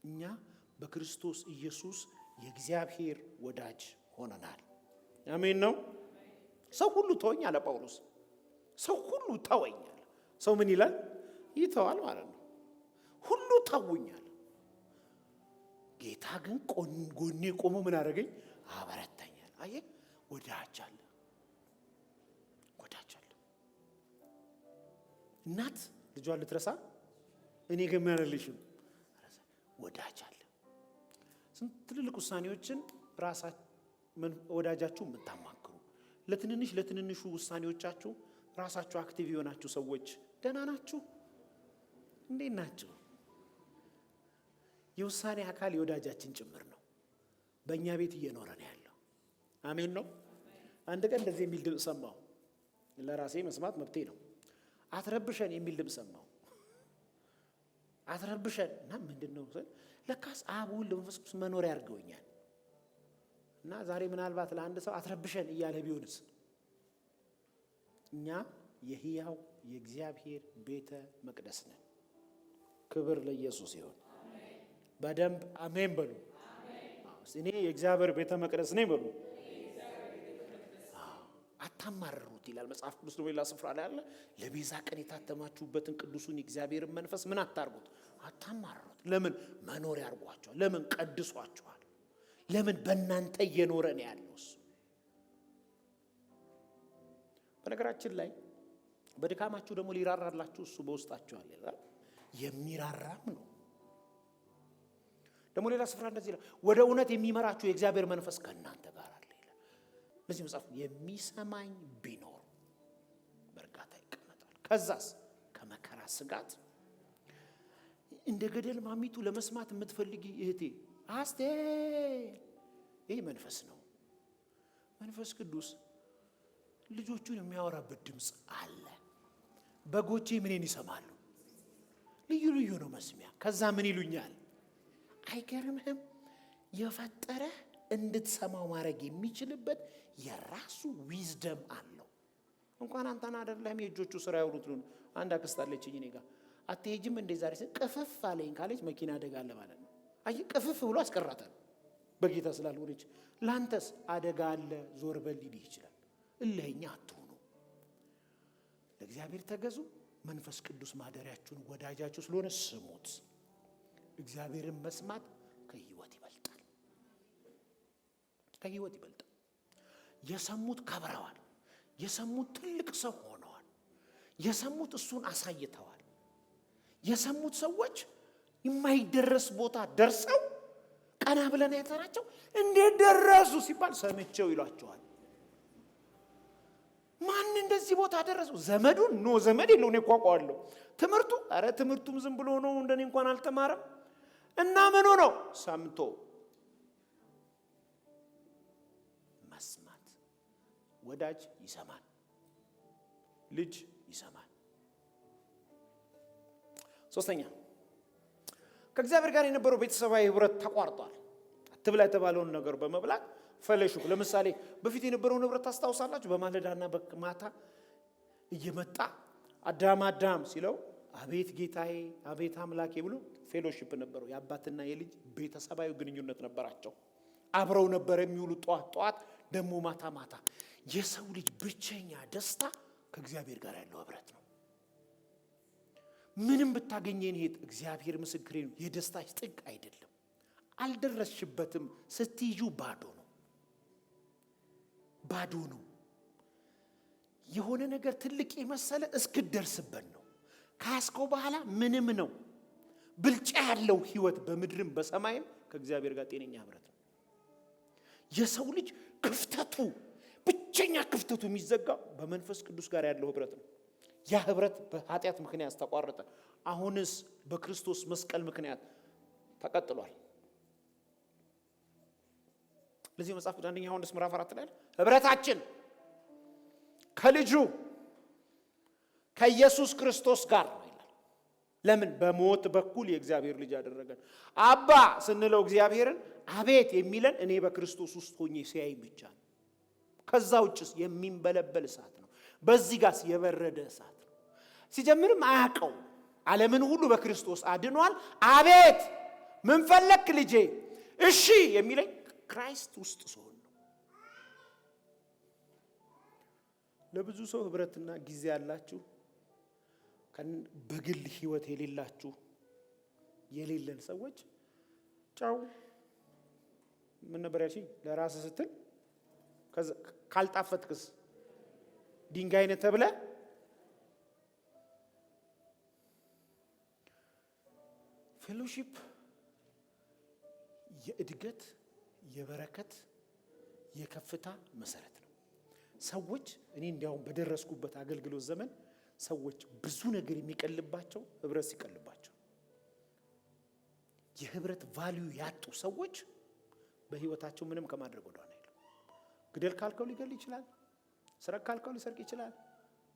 እኛ በክርስቶስ ኢየሱስ የእግዚአብሔር ወዳጅ ሆነናል። አሜን ነው። ሰው ሁሉ ተወኝ አለ ጳውሎስ። ሰው ሁሉ ተወኛል። ሰው ምን ይላል? ይተዋል ማለት ነው። ሁሉ ተውኛል። ጌታ ግን ጎኔ ቆሞ ምን አደረገኝ? አበረታኛል። አየህ፣ ወዳጅ አለ። እናት ልጇን ልትረሳ እኔ ግን ምን አልልሽም፣ ወዳጅ አለ። ስንት ትልልቅ ውሳኔዎችን ወዳጃችሁ የምታማክሩ፣ ለትንንሹ ውሳኔዎቻችሁ ራሳችሁ አክቲቭ የሆናችሁ ሰዎች ደህና ናችሁ? እንዴት ናችሁ? የውሳኔ አካል የወዳጃችን ጭምር ነው። በእኛ ቤት እየኖረ ነው ያለው። አሜን ነው። አንድ ቀን እንደዚህ የሚል ድምፅ ሰማሁ። ለራሴ መስማት መብቴ ነው። አትረብሸን የሚል ድምፅ ሰማሁ። አትረብሸን እና ምንድን ነው? ለካስ አብ ወልድ መንፈስ ቅዱስ መኖሪያ አድርገውኛል። እና ዛሬ ምናልባት ለአንድ ሰው አትረብሸን እያለ ቢሆንስ? እኛ የሕያው የእግዚአብሔር ቤተ መቅደስ ነን። ክብር ለኢየሱስ ይሁን። በደንብ አሜን በሉ። እኔ የእግዚአብሔር ቤተ መቅደስ ነኝ በሉ። አታማርሩት ይላል መጽሐፍ ቅዱስ። በሌላ ስፍራ ላይ አለ፣ ለቤዛ ቀን የታተማችሁበትን ቅዱሱን የእግዚአብሔርን መንፈስ ምን አታርጉት? አታማሩት። ለምን? መኖር ያርጓቸዋል። ለምን? ቀድሷቸዋል። ለምን? በእናንተ እየኖረ ነው ያለው እሱ። በነገራችን ላይ በድካማችሁ ደግሞ ሊራራላችሁ እሱ በውስጣችሁ አለ ይላል። የሚራራም ነው። ደግሞ ሌላ ስፍራ እንደዚህ ይላል፣ ወደ እውነት የሚመራችሁ የእግዚአብሔር መንፈስ ከእናንተ ጋር አለ ይላል። ለዚህ መጽሐፍ የሚሰማኝ ቢኖር በእርጋታ ይቀመጣል። ከዛስ ከመከራ ስጋት እንደ ገደል ማሚቱ ለመስማት የምትፈልጊ እህቴ አስቴ፣ ይህ መንፈስ ነው። መንፈስ ቅዱስ ልጆቹን የሚያወራበት ድምፅ አለ። በጎቼ ምንን ይሰማሉ? ልዩ ልዩ ነው መስሚያ። ከዛ ምን ይሉኛል? አይገርምህም? የፈጠረህ እንድትሰማው ማድረግ የሚችልበት የራሱ ዊዝደም አለው። እንኳን አንተና አይደለም የእጆቹ ስራ ያውሩት ነው። አንድ አክስት አለችኝ እኔ ጋር። አትሄጂም እንደ ዛሬ ቅፍፍ አለኝ ካለች መኪና አደጋ አለ ማለት ነው። አይ ቅፍፍ ብሎ አስቀራታል በጌታ ስላልሆነች። ላንተስ አደጋ አለ ዞር በል ሊልህ ይችላል። እልህኛ አትሁኑ። ለእግዚአብሔር ተገዙ። መንፈስ ቅዱስ ማደሪያችሁን ወዳጃችሁ ስለሆነ ስሙት። እግዚአብሔርን መስማት ከህይወት ይበልጣል። ከህይወት ይበልጣል። የሰሙት ከብረዋል። የሰሙት ትልቅ ሰው ሆነዋል። የሰሙት እሱን አሳይተዋል። የሰሙት ሰዎች የማይደረስ ቦታ ደርሰው ቀና ብለን አይተናቸው እንዴት ደረሱ ሲባል ሰምቼው ይሏቸዋል። ማን እንደዚህ ቦታ ደረሰው? ዘመዱን ኖ ዘመድ የለው ነው ቋቋዋለሁ። ትምህርቱ አረ ትምህርቱም ዝም ብሎ ነው እንደኔ እንኳን አልተማረም። እና ምን ነው? ሰምቶ መስማት። ወዳጅ ይሰማል፣ ልጅ ይሰማል። ሶስተኛ ከእግዚአብሔር ጋር የነበረው ቤተሰባዊ ህብረት ተቋርጧል። አትብላ የተባለውን ነገር በመብላት ፈለሹ። ለምሳሌ በፊት የነበረውን ህብረት ታስታውሳላችሁ? በማለዳና በማታ እየመጣ አዳም አዳም ሲለው አቤት ጌታዬ አቤት አምላኬ ብሎ ፌሎሺፕ ነበረው። የአባትና የልጅ ቤተሰባዊ ግንኙነት ነበራቸው። አብረው ነበር የሚውሉ ጧት ጧት ደግሞ ማታ ማታ። የሰው ልጅ ብቸኛ ደስታ ከእግዚአብሔር ጋር ያለው ህብረት ነው። ምንም ብታገኘን ይሄ እግዚአብሔር ምስክሬ ነው፣ የደስታሽ ጥግ አይደለም። አልደረስሽበትም። ስትይዩ ባዶ ነው፣ ባዶ ነው። የሆነ ነገር ትልቅ የመሰለ እስክደርስበት ነው። ካስከው በኋላ ምንም ነው። ብልጫ ያለው ህይወት በምድርም በሰማይም ከእግዚአብሔር ጋር ጤነኛ ህብረት ነው። የሰው ልጅ ክፍተቱ ብቸኛ ክፍተቱ የሚዘጋው በመንፈስ ቅዱስ ጋር ያለው ህብረት ነው። ያ ህብረት በኃጢአት ምክንያት ተቋረጠ። አሁንስ በክርስቶስ መስቀል ምክንያት ተቀጥሏል። ለዚህ መጽሐፍ ቅዱስ አንደኛ ዮሐንስ ምዕራፍ 4 ላይ ህብረታችን ከልጁ ከኢየሱስ ክርስቶስ ጋር ነው ይላል። ለምን? በሞት በኩል የእግዚአብሔር ልጅ ያደረገን። አባ ስንለው እግዚአብሔርን አቤት የሚለን እኔ በክርስቶስ ውስጥ ሆኜ ሲያይ ብቻ ነው። ከዛ ውጭስ የሚንበለበል እሳት ነው። በዚህ ጋርስ የበረደ እሳት ነው። ሲጀምርም አያውቀው። ዓለምን ሁሉ በክርስቶስ አድኗል። አቤት ምን ፈለክ ልጄ? እሺ የሚለኝ ክራይስት ውስጥ ሲሆን ነው። ለብዙ ሰው ህብረትና ጊዜ ያላችሁ በግል ህይወት የሌላችሁ የሌለን ሰዎች ጫው ምን ነበር ያልሽኝ? ለራስ ስትል ካልጣፈጥክስ ድንጋይ ነህ ተብለህ ፌሎሺፕ የእድገት የበረከት የከፍታ መሰረት ነው። ሰዎች እኔ እንዲያውም በደረስኩበት አገልግሎት ዘመን ሰዎች ብዙ ነገር የሚቀልባቸው ህብረት ሲቀልባቸው፣ የህብረት ቫልዩ ያጡ ሰዎች በህይወታቸው ምንም ከማድረግ ወደ ኋላ አይሉ። ግደል ካልከው ሊገል ይችላል። ስረቅ ካልከው ሊሰርቅ ይችላል።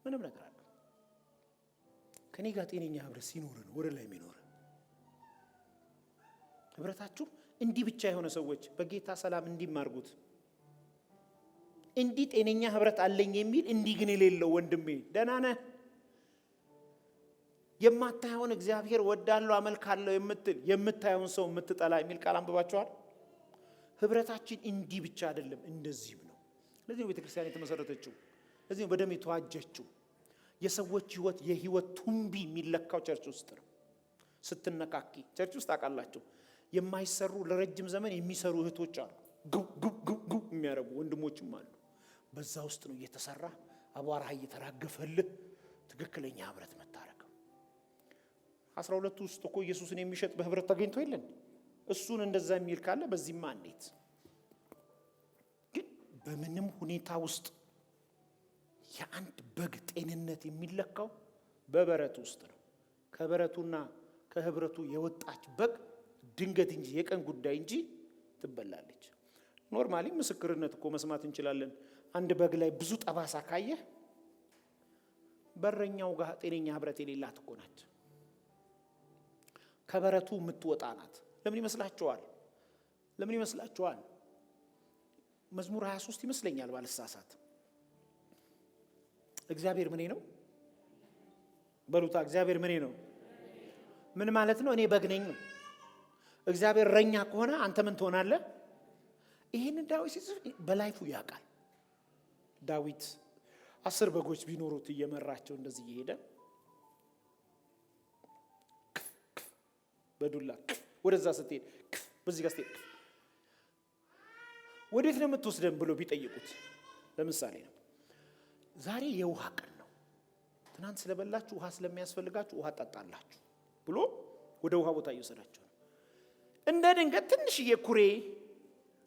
ምንም ነገር አለ። ከኔ ጋር ጤነኛ ህብረት ሲኖር ነው ወደ ላይ የሚኖር። ህብረታችሁ እንዲህ ብቻ የሆነ ሰዎች በጌታ ሰላም እንዲማርጉት። እንዲህ ጤነኛ ህብረት አለኝ የሚል እንዲህ ግን የሌለው ወንድሜ ደህና ነህ? የማታየውን እግዚአብሔር ወዳለው አመልካለሁ የምትል የምታየውን ሰው የምትጠላ የሚል ቃል አንብባችኋል? ህብረታችን እንዲህ ብቻ አይደለም፣ እንደዚህም ነው። ለዚህ ነው ቤተክርስቲያን የተመሰረተችው። ለዚህ ነው በደም የተዋጀችው። የሰዎች ህይወት የህይወት ቱንቢ የሚለካው ቸርች ውስጥ ነው። ስትነካኪ ቸርች ውስጥ ታውቃላችሁ የማይሰሩ ለረጅም ዘመን የሚሰሩ እህቶች አሉ። ጉ የሚያረጉ ወንድሞችም አሉ። በዛ ውስጥ ነው እየተሰራ አቧራ እየተራገፈልህ ትክክለኛ ህብረት መታረቀው። 12 ውስጥ እኮ ኢየሱስን የሚሸጥ በህብረት ተገኝቶ የለን? እሱን እንደዛ የሚል ካለ በዚህማ እንዴት? ግን በምንም ሁኔታ ውስጥ የአንድ በግ ጤንነት የሚለካው በበረት ውስጥ ነው። ከበረቱና ከህብረቱ የወጣች በግ ድንገት እንጂ የቀን ጉዳይ እንጂ ትበላለች። ኖርማሊ ምስክርነት እኮ መስማት እንችላለን። አንድ በግ ላይ ብዙ ጠባሳ ካየህ በረኛው ጋር ጤነኛ ህብረት የሌላት እኮ ናት። ከበረቱ የምትወጣ ናት። ለምን ይመስላችኋል? ለምን ይመስላችኋል? መዝሙር 23 ይመስለኛል ባልሳሳት። እግዚአብሔር ምኔ ነው በሉታ። እግዚአብሔር ምኔ ነው? ምን ማለት ነው? እኔ በግ ነኝ ነው። እግዚአብሔር እረኛ ከሆነ አንተ ምን ትሆናለህ? ይሄንን ዳዊት ሲጽፍ በላይፉ ያውቃል። ዳዊት 10 በጎች ቢኖሩት እየመራቸው እንደዚህ እየሄደ በዱላ ወደዛ ስትሄድ በዚህ ጋር ስትሄድ ወዴት ነው የምትወስደን ብሎ ቢጠይቁት፣ ለምሳሌ ነው ዛሬ የውሃ ቀን ነው፣ ትናንት ስለበላችሁ ውሃ ስለሚያስፈልጋችሁ ውሃ ጠጣላችሁ ብሎ ወደ ውሃ ቦታ እየወሰዳቸው ነው። እንደ ድንገት ትንሽዬ ኩሬ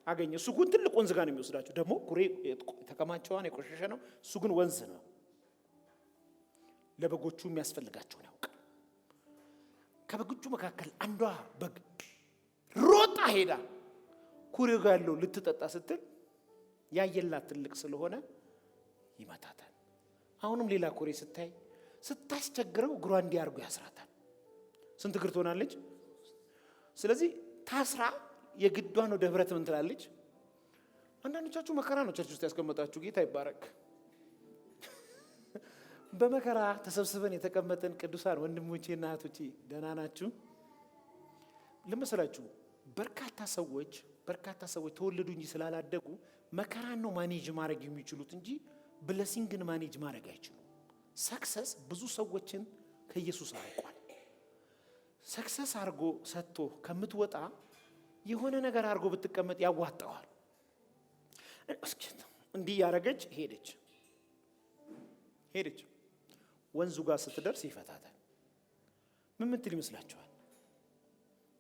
አገኘ። እሱ ግን ትልቅ ወንዝ ጋር ነው የሚወስዳቸው። ደግሞ ኩሬ ተከማቸዋን የቆሸሸ ነው፣ እሱ ግን ወንዝ ነው። ለበጎቹ የሚያስፈልጋቸውን ያውቃል። ከበጎቹ መካከል አንዷ በግ ሮጣ ሄዳ ኩሬው ጋር ያለው ልትጠጣ ስትል ያየላት ትልቅ ስለሆነ ይመታታል። አሁንም ሌላ ኩሬ ስታይ ስታስቸግረው እግሯ እንዲያርጉ ያስራታል። ስንት እግር ትሆናለች? ስለዚህ ታስራ የግዷን ወደ ህብረት ምን ትላለች? አንዳንዶቻችሁ መከራ ነው ቸርች ውስጥ ያስቀመጣችሁ። ጌታ ይባረክ። በመከራ ተሰብስበን የተቀመጠን ቅዱሳን ወንድሞቼና እህቶቼ ደህና ናችሁ? ለምሳላችሁ በርካታ ሰዎች ተወለዱ እንጂ ስላላደጉ መከራን ነው ማኔጅ ማድረግ የሚችሉት እንጂ ብለሲንግን ማኔጅ ማድረግ አይችሉም። ሰክሰስ ብዙ ሰዎችን ከኢየሱስ አርቋል። ሰክሰስ አርጎ ሰጥቶ ከምትወጣ የሆነ ነገር አርጎ ብትቀመጥ ያዋጣዋል። እንዲህ ያረገች ሄደች ወንዙ ጋር ስትደርስ ይፈታታል። ምን ምትል ይመስላችኋል?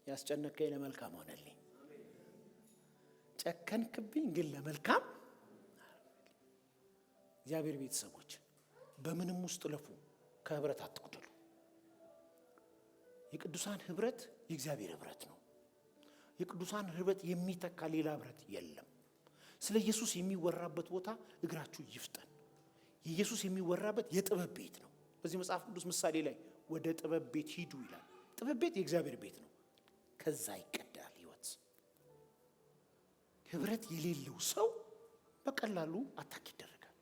ያስጨነቀኝ ለመልካም ሆነልኝ፣ ጨከንክብኝ ግን ለመልካም። እግዚአብሔር ቤተሰቦች በምንም ውስጥ ለፉ፣ ከህብረት አትጉደሉ። የቅዱሳን ህብረት የእግዚአብሔር ህብረት ነው። የቅዱሳን ህብረት የሚተካ ሌላ ህብረት የለም። ስለ ኢየሱስ የሚወራበት ቦታ እግራችሁ ይፍጠን። ኢየሱስ የሚወራበት የጥበብ ቤት ነው። በዚህ መጽሐፍ ቅዱስ ምሳሌ ላይ ወደ ጥበብ ቤት ሂዱ ይላል። ጥበብ ቤት የእግዚአብሔር ቤት ነው። ከዛ ይቀዳል ህይወት። ህብረት የሌለው ሰው በቀላሉ አታክ ይደረጋል።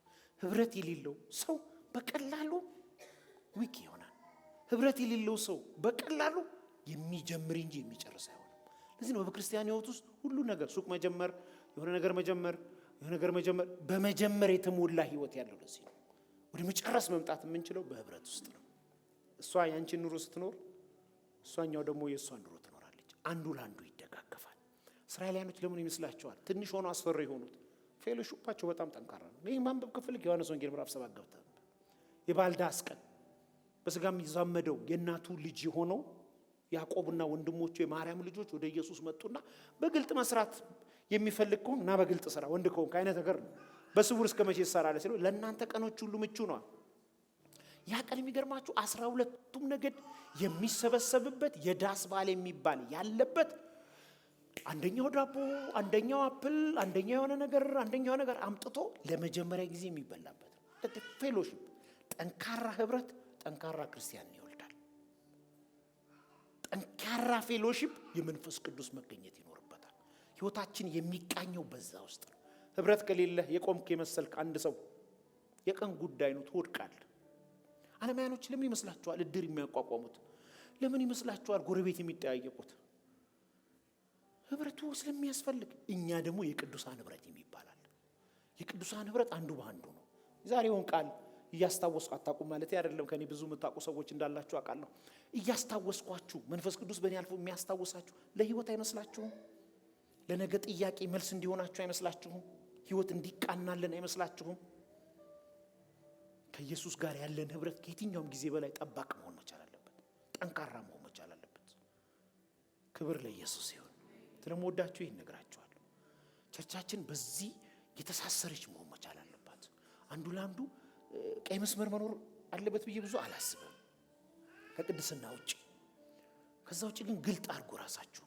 ህብረት የሌለው ሰው በቀላሉ ዊክ ይሆናል። ህብረት የሌለው ሰው በቀላሉ የሚጀምር እንጂ የሚጨርስ አይሆንም። ለዚህ ነው በክርስቲያን ህይወት ውስጥ ሁሉ ነገር ሱቅ መጀመር፣ የሆነ ነገር መጀመር በመጀመር የተሞላ ህይወት ያለው። ለዚህ ነው ወደ መጨረስ መምጣት የምንችለው በህብረት ውስጥ ነው። እሷ ያንቺን ኑሮ ስትኖር እሷኛው ደግሞ የእሷን ኑሮ ትኖራለች። አንዱ ለአንዱ ይደጋገፋል። እስራኤላውያኖች ለምን ይመስላችኋል ትንሽ ሆኖ አስፈሪ የሆኑት? ፌሎሺፓቸው በጣም ጠንካራ ነው። ይህ ማንበብ ከፍልክ ዮሐንስ ወንጌል ምዕራፍ 7 ገብተህ የባልዳስ ቀን በስጋ የሚዛመደው የእናቱ ልጅ የሆነው ያዕቆብና ወንድሞቹ የማርያም ልጆች ወደ ኢየሱስ መጡና በግልጥ መስራት የሚፈልግ ከሆነ እና በግልጥ ስራ፣ ወንድ ከሆንክ አይነት ነገር ነው። በስውር እስከ መቼ ትሰራለህ ሲለው ለእናንተ ቀኖች ሁሉ ምቹ ነው። ያ ቀን የሚገርማችሁ 12ቱም ነገድ የሚሰበሰብበት የዳስ በዓል የሚባል ያለበት፣ አንደኛው ዳቦ፣ አንደኛው አፕል፣ አንደኛው የሆነ ነገር አምጥቶ ለመጀመሪያ ጊዜ የሚበላበት ፌሎሺፕ። ጠንካራ ህብረት ጠንካራ ክርስቲያን ይወልዳል። ጠንካራ ፌሎሺፕ የመንፈስ ቅዱስ መገኘት ይኖርበታል። ህይወታችን የሚቃኘው በዛ ውስጥ ነው። ህብረት ከሌለ የቆምክ የመሰልክ አንድ ሰው የቀን ጉዳይ ነው፣ ትወድቃለህ። ዓለማውያኖች ለምን ይመስላችኋል እድር የሚያቋቋሙት? ለምን ይመስላችኋል ጎረቤት የሚጠያየቁት? ህብረቱ ስለሚያስፈልግ። እኛ ደግሞ የቅዱሳን ህብረት የሚባላል። የቅዱሳን ህብረት አንዱ በአንዱ ነው። ዛሬውን ቃል እያስታወስኩ አታውቁም ማለት አይደለም። ከኔ ብዙ የምታውቁ ሰዎች እንዳላችሁ አውቃለሁ። እያስታወስኳችሁ መንፈስ ቅዱስ በእኔ አልፎ የሚያስታውሳችሁ ለህይወት አይመስላችሁም? ለነገ ጥያቄ መልስ እንዲሆናችሁ አይመስላችሁም? ህይወት እንዲቃናልን አይመስላችሁም? ከኢየሱስ ጋር ያለን ህብረት ከየትኛውም ጊዜ በላይ ጠባቅ መሆን መቻል አለበት። ጠንካራ መሆን መቻል አለበት። ክብር ለኢየሱስ ይሁን። ስለምወዳችሁ ይህን ነግራችኋለሁ። ቸርቻችን በዚህ የተሳሰረች መሆን መቻል አለባት። አንዱ ለአንዱ ቀይ መስመር መኖር አለበት ብዬ ብዙ አላስብም ከቅድስና ውጪ። ከዛ ውጪ ግን ግልጥ አድርጎ ራሳችሁ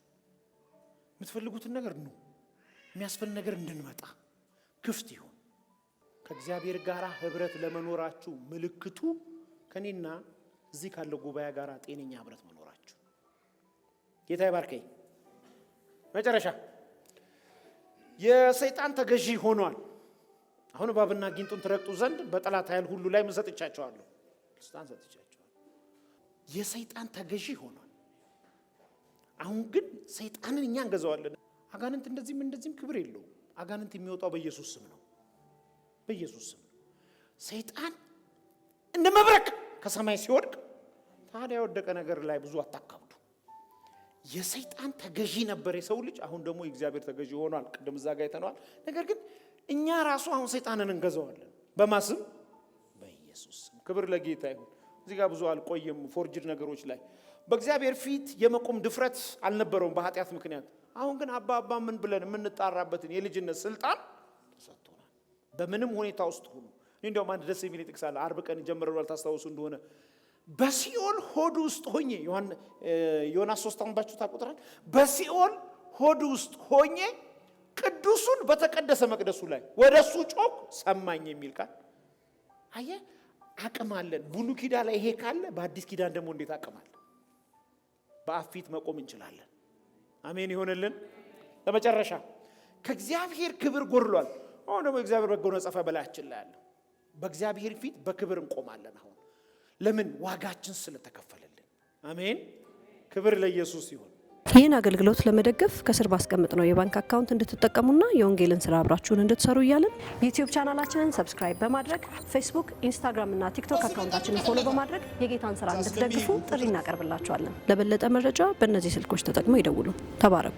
የምትፈልጉትን ነገር ነው የሚያስፈልግ ነገር እንድንመጣ ክፍት ይሁን። ከእግዚአብሔር ጋር ህብረት ለመኖራችሁ ምልክቱ ከኔና እዚህ ካለው ጉባኤ ጋር ጤነኛ ህብረት መኖራችሁ። ጌታ ይባርከኝ። መጨረሻ የሰይጣን ተገዢ ሆኗል። አሁን እባብና ጊንጡን ትረግጡ ዘንድ በጠላት ኃይል ሁሉ ላይ ሰጥቻቸዋለሁ። ስልጣን ሰጥቻቸዋለሁ። የሰይጣን ተገዢ ሆኗል። አሁን ግን ሰይጣንን እኛ እንገዛዋለን። አጋንንት እንደዚህም ክብር የለውም። አጋንንት የሚወጣው በኢየሱስ ስም ነው። በኢየሱስ ስም ነው። ሰይጣን እንደ መብረቅ ከሰማይ ሲወድቅ ታዲያ የወደቀ ነገር ላይ ብዙ አታካብዱ። የሰይጣን ተገዢ ነበር የሰው ልጅ። አሁን ደግሞ የእግዚአብሔር ተገዢ ሆኗል። ቅድም እዛ ጋር አይተነዋል። ነገር ግን እኛ ራሱ አሁን ሰይጣንን እንገዛዋለን። በማስም በኢየሱስ ስም። ክብር ለጌታ ይሁን። እዚህ ጋር ብዙ አልቆየም። ፎርጅድ ነገሮች ላይ በእግዚአብሔር ፊት የመቆም ድፍረት አልነበረውም በኃጢአት ምክንያት። አሁን ግን አባ ምን ብለን የምንጣራበትን የልጅነት ስልጣን ተሰጥቶናል። በምንም ሁኔታ ውስጥ ሁሉ እንደውም አንድ ደስ የሚል ጥቅስ አለ። ዓርብ ቀን ጀምረናል ታስታውሱ እንደሆነ በሲኦል ሆድ ውስጥ ሆኜ ዮናስ 3 አንባችሁ ታቆጥራል። በሲኦል ሆድ ውስጥ ሆኜ ቅዱሱን በተቀደሰ መቅደሱ ላይ ወደሱ ጮክ ሰማኝ የሚል ቃል አየ። አቅም አለን። ብሉይ ኪዳን ላይ ይሄ ካለ በአዲስ ኪዳን ደግሞ እንዴት አቅም አለ? በአብ ፊት መቆም እንችላለን። አሜን ይሆንልን። ለመጨረሻ ከእግዚአብሔር ክብር ጎድሏል። አሁን ደግሞ እግዚአብሔር መጎናጸፊያ በላያችን ላይ አለ። በእግዚአብሔር ፊት በክብር እንቆማለን። አሁን ለምን? ዋጋችን ስለተከፈለልን። አሜን። ክብር ለኢየሱስ ይሁን። ይህን አገልግሎት ለመደገፍ ከስር ባስቀምጥ ነው የባንክ አካውንት እንድትጠቀሙና የወንጌልን ስራ አብራችሁን እንድትሰሩ እያልን ዩቲዩብ ቻናላችንን ሰብስክራይብ በማድረግ ፌስቡክ፣ ኢንስታግራም እና ቲክቶክ አካውንታችንን ፎሎ በማድረግ የጌታን ስራ እንድትደግፉ ጥሪ እናቀርብላችኋለን። ለበለጠ መረጃ በእነዚህ ስልኮች ተጠቅመው ይደውሉ። ተባረኩ።